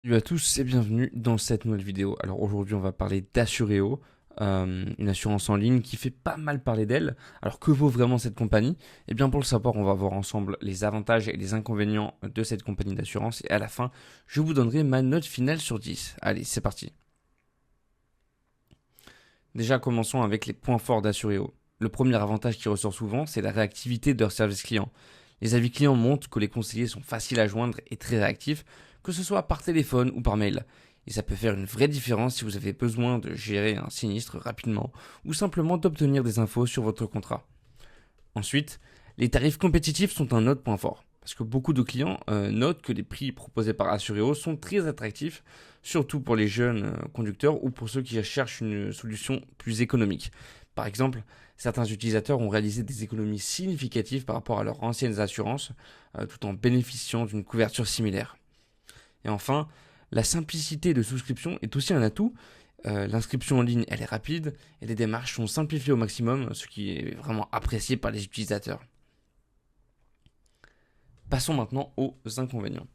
Salut à tous et bienvenue dans cette nouvelle vidéo. Alors aujourd'hui on va parler d'Assuréo, une assurance en ligne qui fait pas mal parler d'elle. Alors que vaut vraiment cette compagnie? Eh bien pour le savoir on va voir ensemble les avantages et les inconvénients de cette compagnie d'assurance et à la fin je vous donnerai ma note finale sur 10. Allez c'est parti. Déjà commençons avec les points forts d'Assuréo. Le premier avantage qui ressort souvent c'est la réactivité de leur service client. Les avis clients montrent que les conseillers sont faciles à joindre et très réactifs, que ce soit par téléphone ou par mail. Et ça peut faire une vraie différence si vous avez besoin de gérer un sinistre rapidement ou simplement d'obtenir des infos sur votre contrat. Ensuite, les tarifs compétitifs sont un autre point fort. Parce que beaucoup de clients notent que les prix proposés par Assuréo sont très attractifs, surtout pour les jeunes conducteurs ou pour ceux qui cherchent une solution plus économique. Par exemple, certains utilisateurs ont réalisé des économies significatives par rapport à leurs anciennes assurances, tout en bénéficiant d'une couverture similaire. Et enfin, la simplicité de souscription est aussi un atout. L'inscription en ligne, elle est rapide et les démarches sont simplifiées au maximum, ce qui est vraiment apprécié par les utilisateurs. Passons maintenant aux inconvénients.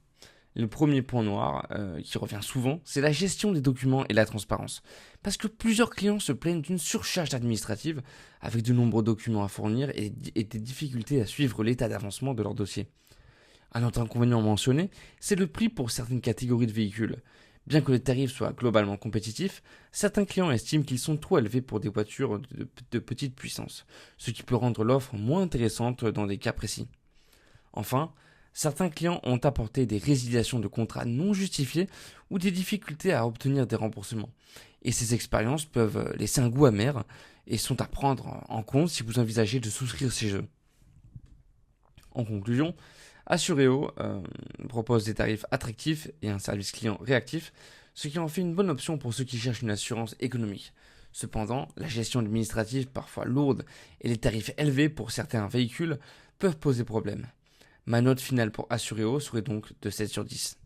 Le premier point noir qui revient souvent, c'est la gestion des documents et la transparence. Parce que plusieurs clients se plaignent d'une surcharge administrative avec de nombreux documents à fournir et des difficultés à suivre l'état d'avancement de leur dossier. Un autre inconvénient mentionné, c'est le prix pour certaines catégories de véhicules. Bien que les tarifs soient globalement compétitifs, certains clients estiment qu'ils sont trop élevés pour des voitures de petite puissance, ce qui peut rendre l'offre moins intéressante dans des cas précis. Enfin, certains clients ont apporté des résiliations de contrats non justifiées ou des difficultés à obtenir des remboursements. Et ces expériences peuvent laisser un goût amer et sont à prendre en compte si vous envisagez de souscrire ces jeux. En conclusion, Assuréo propose des tarifs attractifs et un service client réactif, ce qui en fait une bonne option pour ceux qui cherchent une assurance économique. Cependant, la gestion administrative parfois lourde et les tarifs élevés pour certains véhicules peuvent poser problème. Ma note finale pour Assuréo serait donc de 7 sur 10.